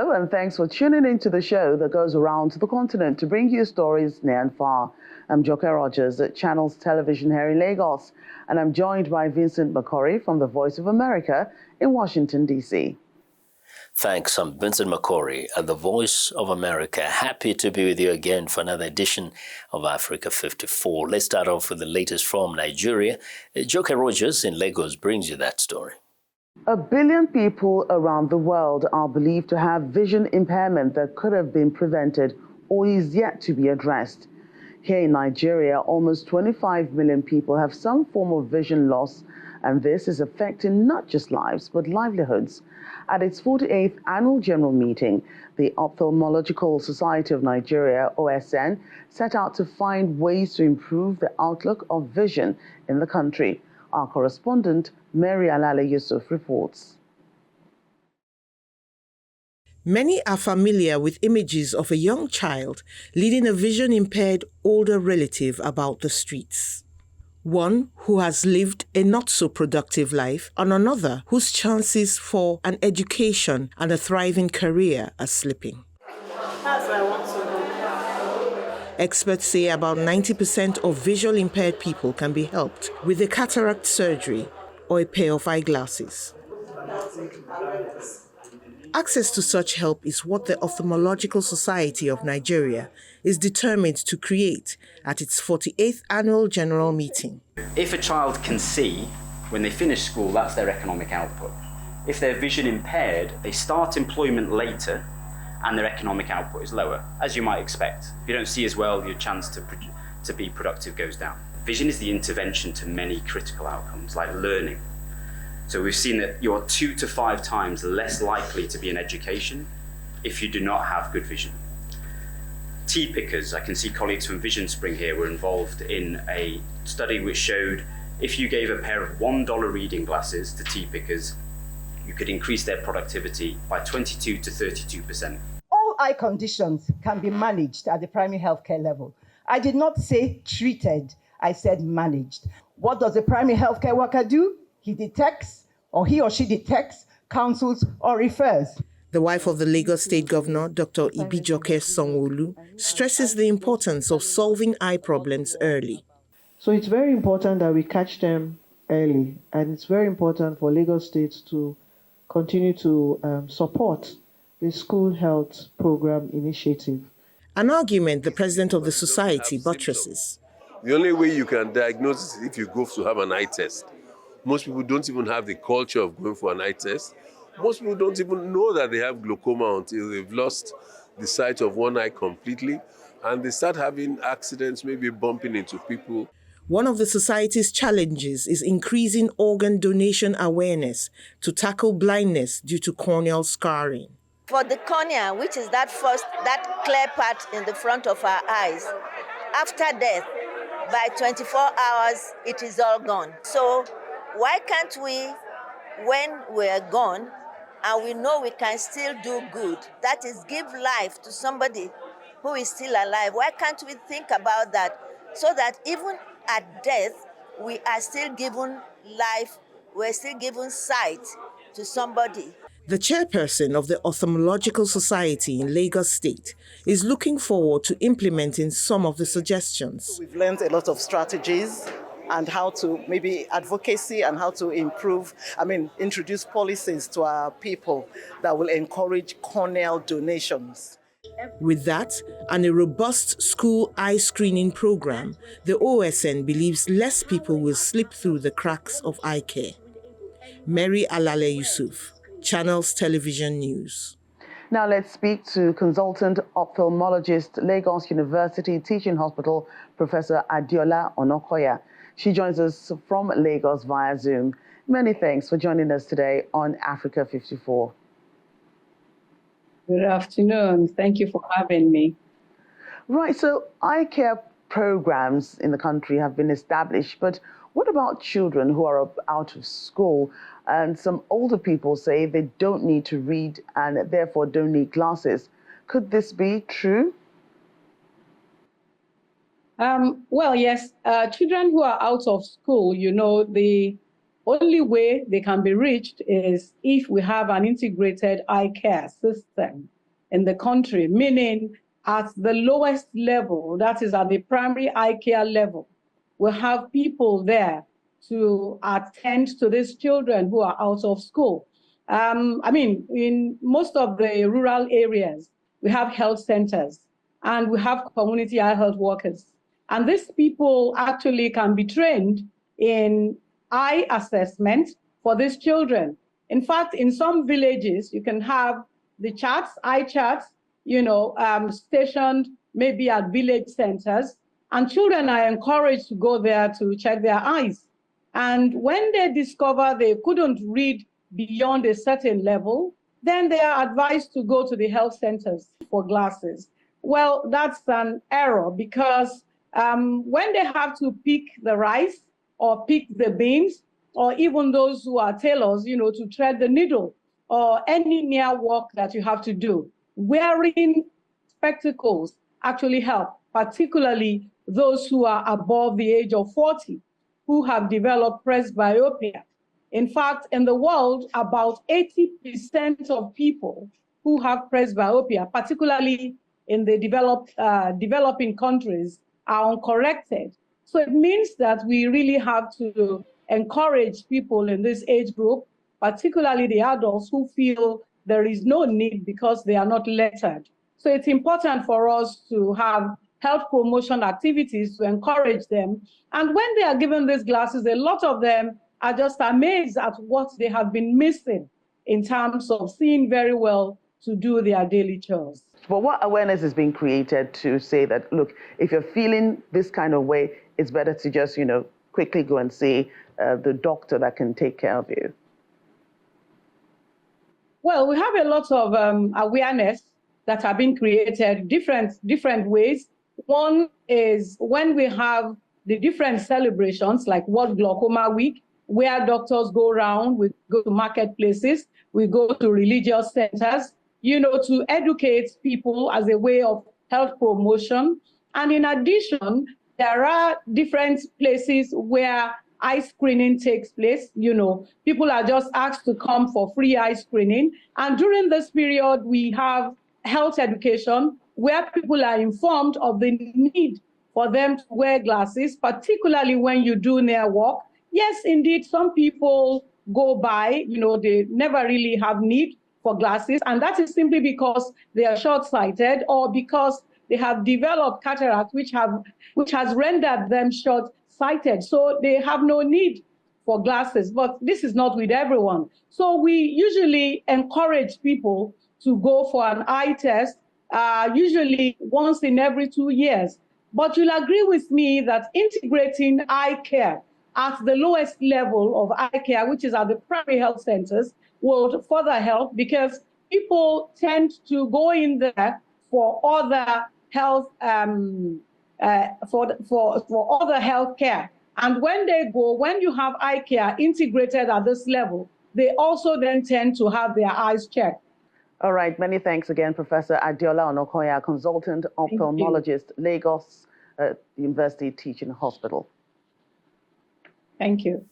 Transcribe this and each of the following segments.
Hello, and thanks for tuning into the show that goes around to the continent to bring you stories near and far. I'm Joke Rogers at Channels Television here in Lagos, and I'm joined by Vincent McCurry from the Voice of America in Washington, D.C. Thanks, I'm Vincent McCurry at the Voice of America. Happy to be with you again for another edition of Africa 54. Let's start off with the latest from Nigeria. Joke Rogers in Lagos brings you that story. 1 billion people around the world are believed to have vision impairment that could have been prevented or is yet to be addressed. Here in Nigeria, almost 25 million people have some form of vision loss, and this is affecting not just lives but livelihoods. At its 48th annual general meeting, the Ophthalmological Society of Nigeria, OSN, set out to find ways to improve the outlook of vision in the country. Our correspondent, Mary Alale Yusuf, reports. Many are familiar with images of a young child leading a vision-impaired older relative about the streets. One who has lived a not-so-productive life, and another whose chances for an education and a thriving career are slipping. Experts say about 90% of visually impaired people can be helped with a cataract surgery or a pair of eyeglasses. Access to such help is what the Ophthalmological Society of Nigeria is determined to create at its 48th annual general meeting. If a child can see, when they finish school, that's their economic output. If they're vision impaired, they start employment later and their economic output is lower, as you might expect. If you don't see as well, your chance to be productive goes down. Vision is the intervention to many critical outcomes, like learning. So we've seen that you're 2 to 5 times less likely to be in education if you do not have good vision. Tea pickers, I can see colleagues from Vision Spring here were involved in a study which showed if you gave a pair of $1 reading glasses to tea pickers, you could increase their productivity by 22 to 32%. All eye conditions can be managed at the primary healthcare level. I did not say treated, I said managed. What does a primary healthcare worker do? He detects, or he or she detects, counsels, or refers. The wife of the Lagos State Governor, Dr. Ibijoke Sanwo-Olu, stresses the importance of solving eye problems early. So it's very important that we catch them early, and it's very important for Lagos State to continue to support the school health program initiative. An argument the president of the society buttresses. The only way you can diagnose is if you go to have an eye test. Most people don't even have the culture of going for an eye test. Most people don't even know that they have glaucoma until they've lost the sight of one eye completely, and they start having accidents, maybe bumping into people. One of the society's challenges is increasing organ donation awareness to tackle blindness due to corneal scarring. For the cornea, which is that clear part in the front of our eyes, after death, by 24 hours, it is all gone. So why can't we, when we're gone, and we know we can still do good, that is give life to somebody who is still alive, why can't we think about that so that even at death, we are still given life, we're still given sight to somebody. The chairperson of the Ophthalmological Society in Lagos State is looking forward to implementing some of the suggestions. We've learned a lot of strategies and how to maybe advocacy and how to introduce policies to our people that will encourage corneal donations. With that and a robust school eye screening program, the OSN believes less people will slip through the cracks of eye care. Mary Alale Yusuf, Channels Television News. Now let's speak to consultant ophthalmologist, Lagos University Teaching Hospital, Professor Adiola Onokoya. She joins us from Lagos via Zoom. Many thanks for joining us today on Africa 54. Good afternoon. Thank you for having me. Right, so eye care programs in the country have been established, but what about children who are out of school? And some older people say they don't need to read and therefore don't need glasses. Could this be true? Well, yes, children who are out of school, the only way they can be reached is if we have an integrated eye care system. in the country, meaning at the lowest level, that is at the primary eye care level, we have people there to attend to these children who are out of school. In most of the rural areas, we have health centers and we have community eye health workers. And these people actually can be trained in eye assessment for these children. In fact, in some villages, you can have the charts, eye charts, stationed maybe at village centers, and children are encouraged to go there to check their eyes. And when they discover they couldn't read beyond a certain level, then they are advised to go to the health centers for glasses. Well, that's an error because when they have to pick the rice or pick the beans, or even those who are tailors, to thread the needle, or any near work that you have to do, wearing spectacles actually help, particularly those who are above the age of 40, who have developed presbyopia. In fact, in the world, about 80% of people who have presbyopia, particularly in the developing countries, are uncorrected. So it means that we really have to encourage people in this age group, particularly the adults who feel there is no need because they are not lettered. So it's important for us to have health promotion activities to encourage them. And when they are given these glasses, a lot of them are just amazed at what they have been missing in terms of seeing very well to do their daily chores. But what awareness is being created to say that, look, if you're feeling this kind of way, it's better to just, quickly go and see the doctor that can take care of you? Well, we have a lot of awareness that have been created different ways. One is when we have the different celebrations like World Glaucoma Week, where doctors go around, we go to marketplaces, we go to religious centers, to educate people as a way of health promotion. And in addition, there are different places where eye screening takes place. People are just asked to come for free eye screening. And during this period, we have health education where people are informed of the need for them to wear glasses, particularly when you do near work. Yes, indeed, some people go by, they never really have need for glasses. And that is simply because they are short-sighted or because they have developed cataract, which has rendered them short-sighted. So they have no need for glasses, but this is not with everyone. So we usually encourage people to go for an eye test, usually once in every 2 years. But you'll agree with me that integrating eye care at the lowest level of eye care, which is at the primary health centers, will further help because people tend to go in there for other health for other health care. And when you have eye care integrated at this level, they also then tend to have their eyes checked. All right, many thanks again, Professor Adiola Onokoya, consultant ophthalmologist, Lagos University Teaching Hospital. Thank you.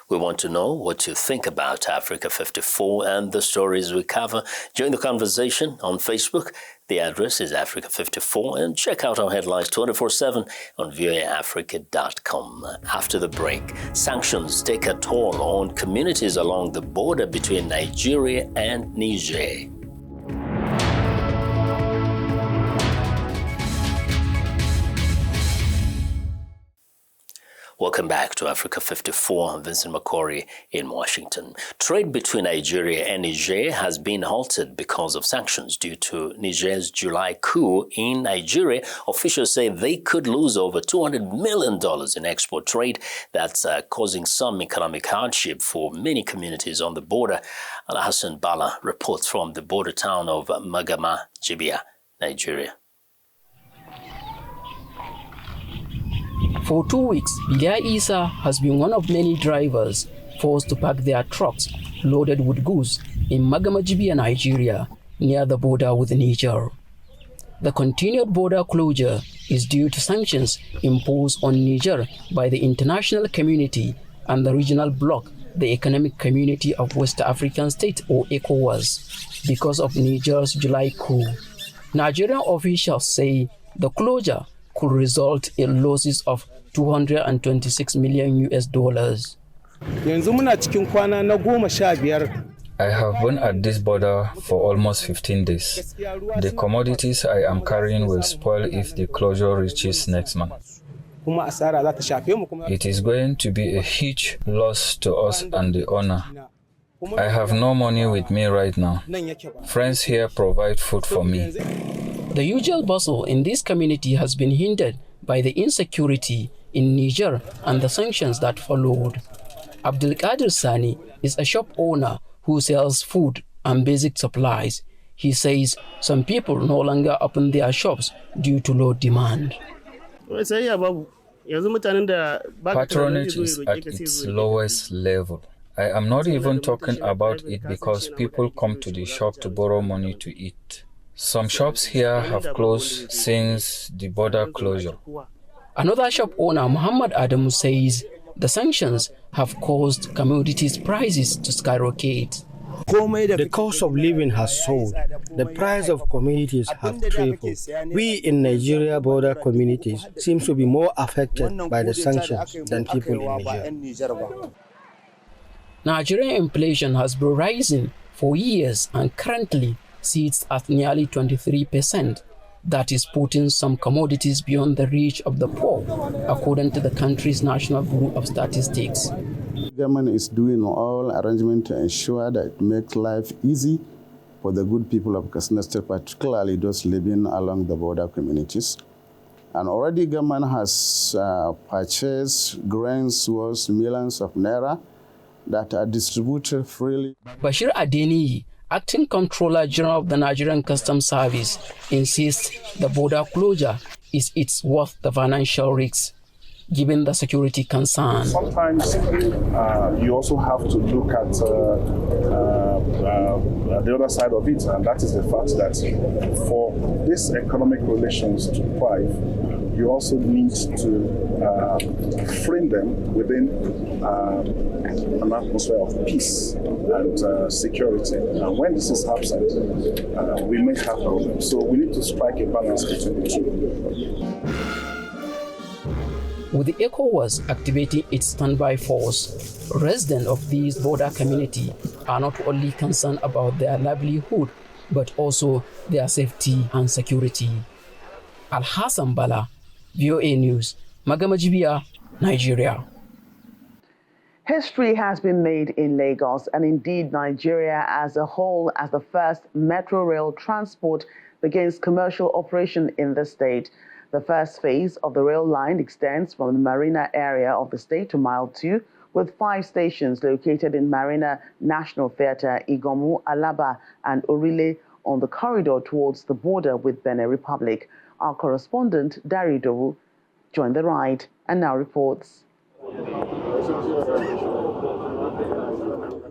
We want to know what you think about Africa 54 and the stories we cover. Join the conversation on Facebook. The address is Africa 54, and check out our headlines 24/7 on voaafrica.com. After the break, sanctions take a toll on communities along the border between Nigeria and Niger. Welcome back to Africa 54. I'm Vincent McCory in Washington. Trade between Nigeria and Niger has been halted because of sanctions due to Niger's July coup in Nigeria. Officials say they could lose over $200 million in export trade. That's causing some economic hardship for many communities on the border. Alhassan Bala reports from the border town of Magama, Jibia, Nigeria. For 2 weeks, Bilia Isa has been one of many drivers forced to park their trucks loaded with goods in Magamajibia, Nigeria, near the border with Niger. The continued border closure is due to sanctions imposed on Niger by the international community and the regional bloc the Economic Community of West African States, or ECOWAS, because of Niger's July coup. Nigerian officials say the closure could result in losses of $226 million. I have been at this border for almost 15 days. The commodities I am carrying will spoil if the closure reaches next month. It is going to be a huge loss to us and the owner. I have no money with me right now. Friends here provide food for me. The usual bustle in this community has been hindered by the insecurity in Niger and the sanctions that followed. Abdulkadir Sani is a shop owner who sells food and basic supplies. He says some people no longer open their shops due to low demand. Patronage is at its lowest level. I am not even talking about it because people come to the shop to borrow money to eat. Some shops here have closed since the border closure. Another shop owner, Muhammad Adamu, says the sanctions have caused commodities prices to skyrocket. The cost of living has soared. The price of commodities have tripled. We in Nigeria border communities seem to be more affected by the sanctions than people in Niger. Nigerian inflation has been rising for years and currently sits at nearly 23%. That is putting some commodities beyond the reach of the poor, according to the country's National Bureau of Statistics. The government is doing all arrangements to ensure that it makes life easy for the good people of Katsina State, particularly those living along the border communities. And already government has purchased grains worth millions of naira that are distributed freely. Bashir Adeniyi, Acting Controller General of the Nigerian Customs Service, insists the border closure is worth the financial risks, given the security concerns. Sometimes you also have to look at the other side of it, and that is the fact that for these economic relations to thrive, you also need to frame them within an atmosphere of peace and security. And when this is absent, we may have problems. So we need to strike a balance between the two. With the ECOWAS activating its standby force, residents of these border community are not only concerned about their livelihood, but also their safety and security. Al-Hassan Bala, VOA News, Magamajibia, Nigeria. History has been made in Lagos and indeed Nigeria as a whole as the first metro rail transport begins commercial operation in the state. The first phase of the rail line extends from the Marina area of the state to Mile 2, with 5 stations located in Marina National Theatre, Igomu, Alaba, and Orile on the corridor towards the border with Benin Republic. Our correspondent, Dari Dowu, joined the ride and now reports.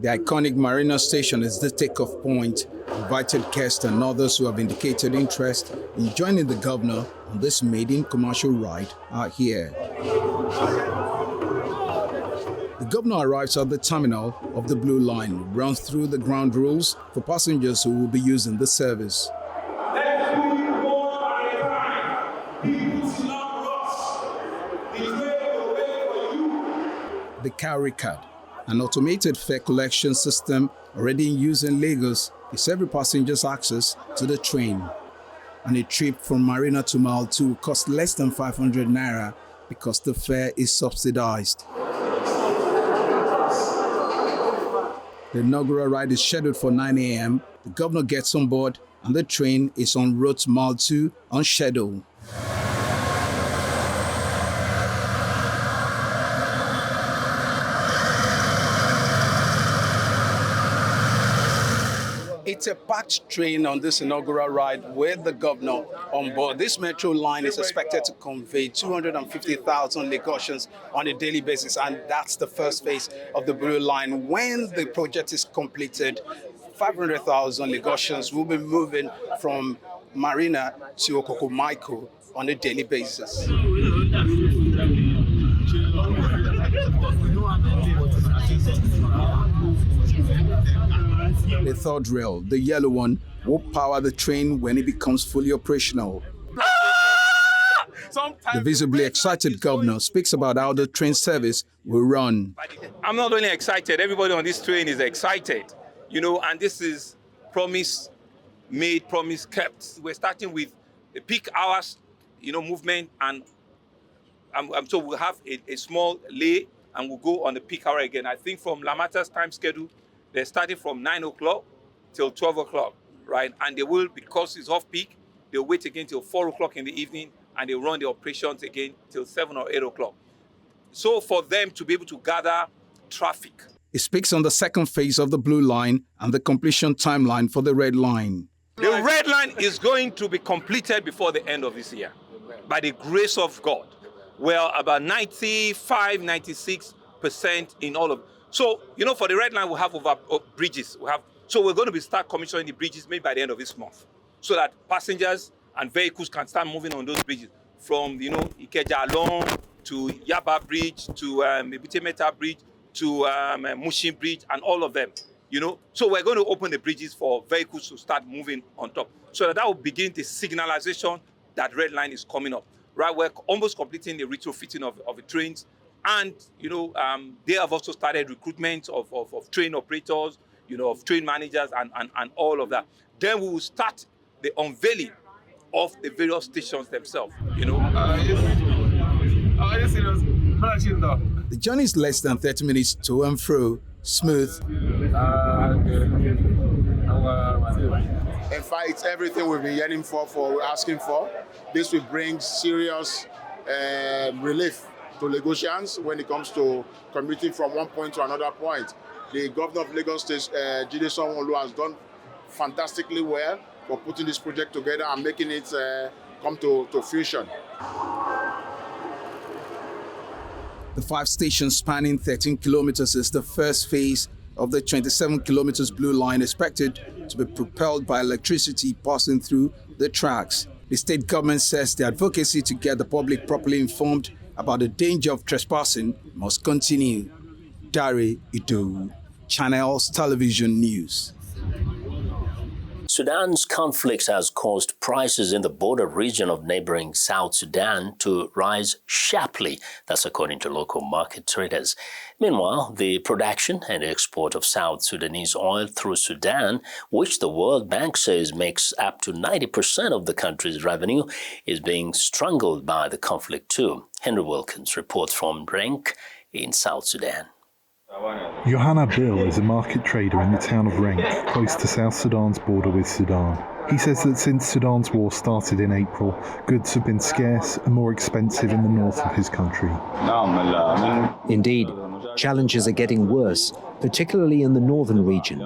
The iconic Marina station is the takeoff point. Invited guests and others who have indicated interest in joining the governor on this maiden commercial ride are here. The governor arrives at the terminal of the Blue Line, runs through the ground rules for passengers who will be using the service. The carry card, an automated fare collection system already in use in Lagos, is every passenger's access to the train. And a trip from Marina to Mile 2 costs less than 500 naira because the fare is subsidized. The inaugural ride is scheduled for 9 a.m. The governor gets on board and the train is en route to Mile 2 on schedule. It's a packed train on this inaugural ride with the governor on board. This metro line is expected to convey 250,000 Lagosians on a daily basis, and that's the first phase of the Blue Line. When the project is completed, 500,000 Lagosians will be moving from Marina to Okokomaiko on a daily basis. The third rail, the yellow one, will power the train when it becomes fully operational. The visibly excited governor speaks about how the train service will run. I'm not only excited, everybody on this train is excited, and this is promise made, promise kept. We're starting with the peak hours, movement, and so we'll have a small lay and we'll go on the peak hour again. I think from Lamata's time schedule, they're starting from 9 o'clock till 12 o'clock, right? And they will, because it's off peak, they'll wait again till 4 o'clock in the evening and they'll run the operations again till 7 or 8 o'clock. So for them to be able to gather traffic. He speaks on the second phase of the blue line and the completion timeline for the red line. The red line is going to be completed before the end of this year, by the grace of God. Well, about 95, 96% in all of. So, for the red line, we'll have over bridges. So we're going to start commissioning the bridges maybe by the end of this month, so that passengers and vehicles can start moving on those bridges from, Ikeja along to Yaba Bridge, to Ebute Metta Bridge, to Mushin Bridge, and all of them. So we're going to open the bridges for vehicles to start moving on top, so that will begin the signalization that red line is coming up. Right, we're almost completing the retrofitting of the trains, and they have also started recruitment of train operators, of train managers, and all of that. Then we will start the unveiling of the various stations themselves. The journey is less than 30 minutes to and fro, smooth. In fact, it's everything we've been yearning for, asking for. This will bring serious relief to Lagosians when it comes to commuting from one point to another point. The governor of Lagos State, Jide Sanwo-Olu, has done fantastically well for putting this project together and making it come to fruition. The 5 stations spanning 13 kilometers is the first phase of the 27 kilometers blue line, expected to be propelled by electricity passing through the tracks. The state government says the advocacy to get the public properly informed about the danger of trespassing must continue. Dare Ido, Channels Television News. Sudan's conflict has caused prices in the border region of neighboring South Sudan to rise sharply. That's according to local market traders. Meanwhile, the production and export of South Sudanese oil through Sudan, which the World Bank says makes up to 90% of the country's revenue, is being strangled by the conflict too. Henry Wilkins reports from Renk in South Sudan. Johanna Bill is a market trader in the town of Renk, close to South Sudan's border with Sudan. He says that since Sudan's war started in April, goods have been scarce and more expensive in the north of his country. Indeed, challenges are getting worse, particularly in the northern region.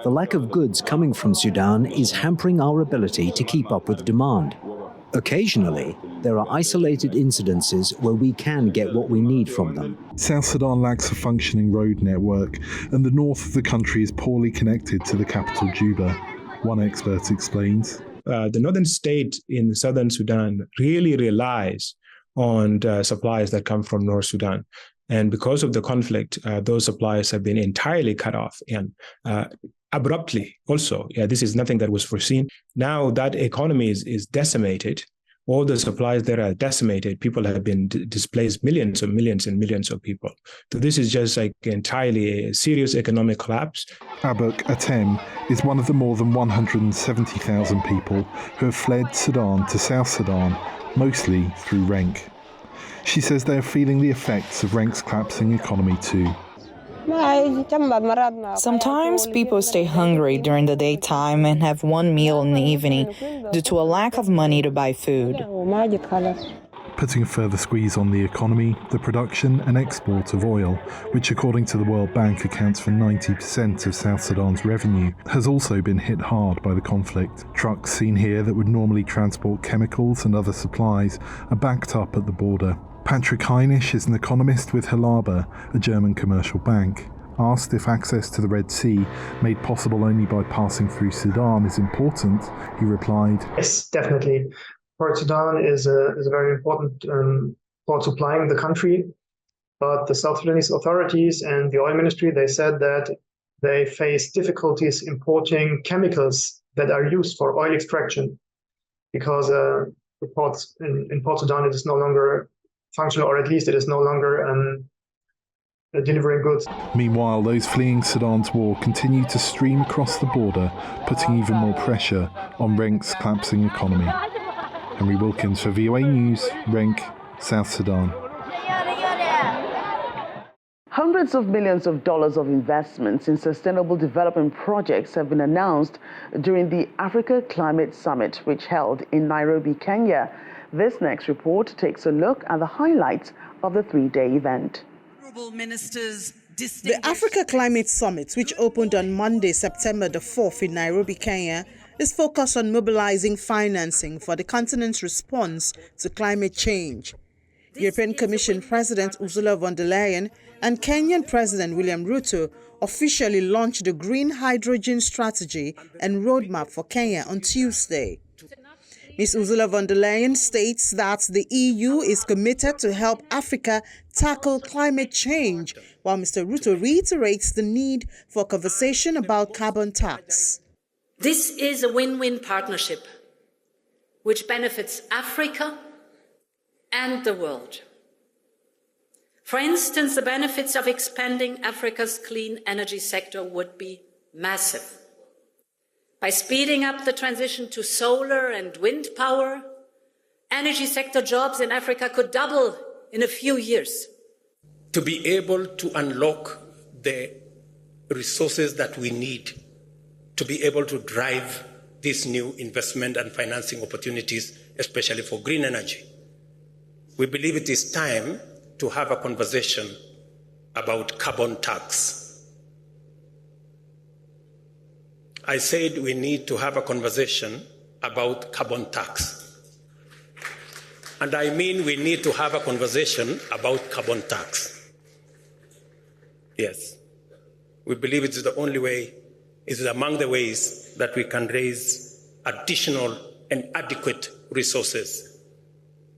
The lack of goods coming from Sudan is hampering our ability to keep up with demand. Occasionally, there are isolated incidences where we can get what we need from them. South Sudan lacks a functioning road network, and the north of the country is poorly connected to the capital Juba. One expert explains. The northern state in southern Sudan really relies on supplies that come from North Sudan. And because of the conflict, those supplies have been entirely cut off and abruptly also. This is nothing that was foreseen. Now that economy is decimated, all the supplies that are decimated, people have been displaced, millions and millions of people. So this is just like entirely a serious economic collapse. Abuk Atem is one of the more than 170,000 people who have fled Sudan to South Sudan, mostly through Renk. She says they are feeling the effects of Renk's collapsing economy too. Sometimes people stay hungry during the daytime and have one meal in the evening due to a lack of money to buy food. Putting a further squeeze on the economy, the production and export of oil, which according to the World Bank accounts for 90% of South Sudan's revenue, has also been hit hard by the conflict. Trucks seen here that would normally transport chemicals and other supplies are backed up at the border. Patrick Heinisch is an economist with Helaba, a German commercial bank. Asked if access to the Red Sea, made possible only by passing through Sudan, is important, he replied, Yes, definitely. Port Sudan is a very important port supplying the country, but the South Sudanese authorities and the oil ministry, they said that they face difficulties importing chemicals that are used for oil extraction because in Port Sudan it is no longer functional, or at least it is no longer delivering goods. Meanwhile, those fleeing Sudan's war continue to stream across the border, putting even more pressure on Renk's collapsing economy. Henry Wilkins for VOA News, Renk, South Sudan. Hundreds of millions of dollars of investments in sustainable development projects have been announced during the Africa Climate Summit, which held in Nairobi, Kenya. This next report takes a look at the highlights of the three-day event. The Africa Climate Summit, which opened on Monday, September the 4th in Nairobi, Kenya, is focused on mobilizing financing for the continent's response to climate change. European Commission President Ursula von der Leyen and Kenyan President William Ruto officially launched the Green Hydrogen Strategy and Roadmap for Kenya on Tuesday. Ms. Ursula von der Leyen states that the EU is committed to help Africa tackle climate change, while Mr. Ruto reiterates the need for a conversation about carbon tax. This is a win-win partnership which benefits Africa and the world. For instance, the benefits of expanding Africa's clean energy sector would be massive. By speeding up the transition to solar and wind power, energy sector jobs in Africa could double in a few years. To be able to unlock the resources that we need to be able to drive these new investment and financing opportunities, especially for green energy. We believe it is time to have a conversation about carbon tax. I said we need to have a conversation about carbon tax. And I mean we need to have a conversation about carbon tax. Yes. We believe it is the only way, it is among the ways that we can raise additional and adequate resources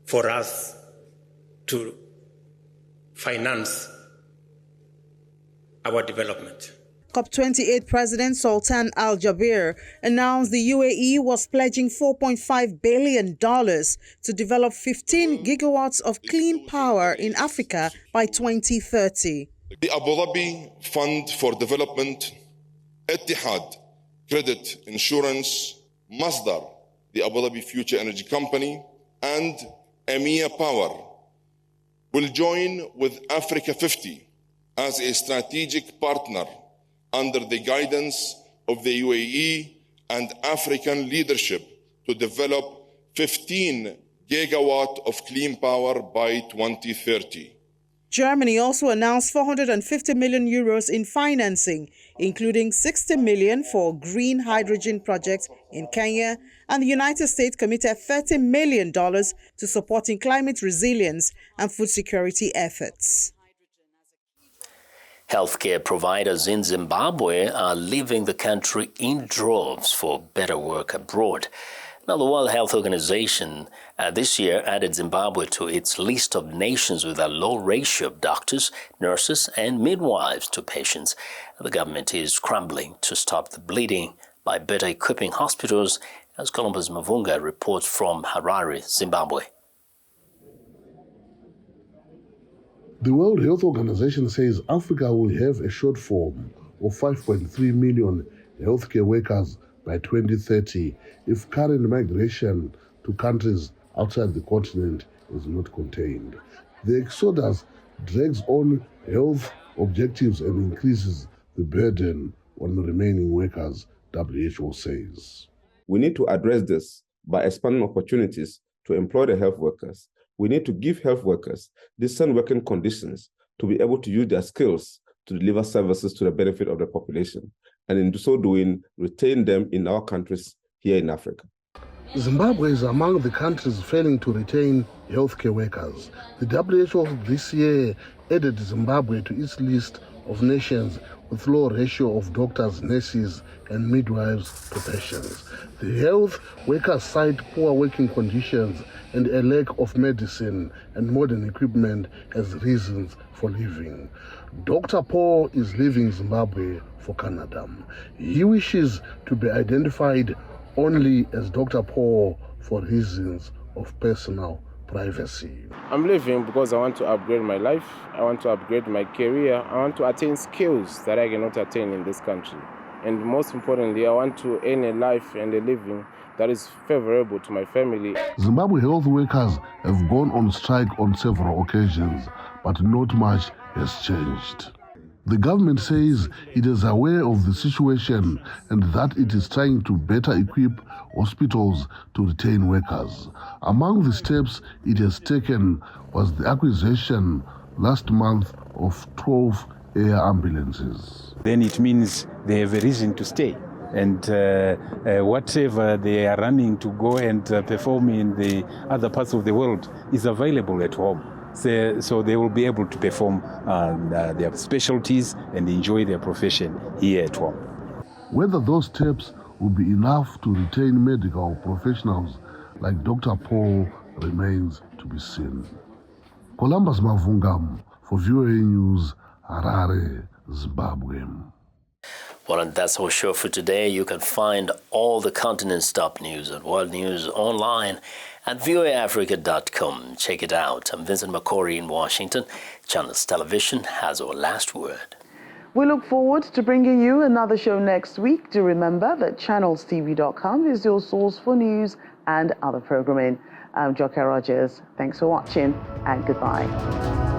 for us to finance our development. COP28 President Sultan Al Jaber announced the UAE was pledging $4.5 billion to develop 15 gigawatts of clean power in Africa by 2030. The Abu Dhabi Fund for Development, Etihad Credit Insurance, Masdar, the Abu Dhabi Future Energy Company, and EMEA Power will join with Africa 50 as a strategic partner under the guidance of the UAE and African leadership to develop 15 gigawatt of clean power by 2030. Germany also announced 450 million euros in financing, including 60 million for green hydrogen projects in Kenya, and the United States committed $30 million to supporting climate resilience and food security efforts. Healthcare providers in Zimbabwe are leaving the country in droves for better work abroad. Now, the World Health Organization this year added Zimbabwe to its list of nations with a low ratio of doctors, nurses, and midwives to patients. The government is scrambling to stop the bleeding by better equipping hospitals, as Columbus Mavunga reports from Harare, Zimbabwe. The World Health Organization says Africa will have a shortfall of 5.3 million healthcare workers by 2030 if current migration to countries outside the continent is not contained. The exodus drags on health objectives and increases the burden on the remaining workers, WHO says. We need to address this by expanding opportunities to employ the health workers. We need to give health workers decent working conditions to be able to use their skills to deliver services to the benefit of the population, and in so doing, retain them in our countries here in Africa. Zimbabwe is among the countries failing to retain healthcare workers. The WHO this year added Zimbabwe to its list of nations with low ratio of doctors, nurses, and midwives to patients. The health workers cite poor working conditions and a lack of medicine and modern equipment as reasons for leaving. Dr. Paul is leaving Zimbabwe for Canada. He wishes to be identified only as Dr. Paul for reasons of personal privacy. I'm living because I want to upgrade my life, I want to upgrade my career, I want to attain skills that I cannot attain in this country. And most importantly, I want to earn a life and a living that is favorable to my family. Zimbabwe health workers have gone on strike on several occasions, but not much has changed. The government says it is aware of the situation and that it is trying to better equip hospitals to retain workers. Among the steps it has taken was the acquisition last month of 12 air ambulances. Then it means they have a reason to stay. And whatever they are running to go and perform in the other parts of the world is available at home. So they will be able to perform their specialties and enjoy their profession here at home. Whether those steps will be enough to retain medical professionals like Dr. Paul remains to be seen. Columbus Mavungam for VOA News, Harare, Zimbabwe. Well, and that's our show for today. You can find all the continent's top news and world news online at voaafrica.com. Check it out. I'm Vincent McCory in Washington. Channels Television has our last word. We look forward to bringing you another show next week. Do remember that channelstv.com is your source for news and other programming. I'm Joke Rogers. Thanks for watching and goodbye.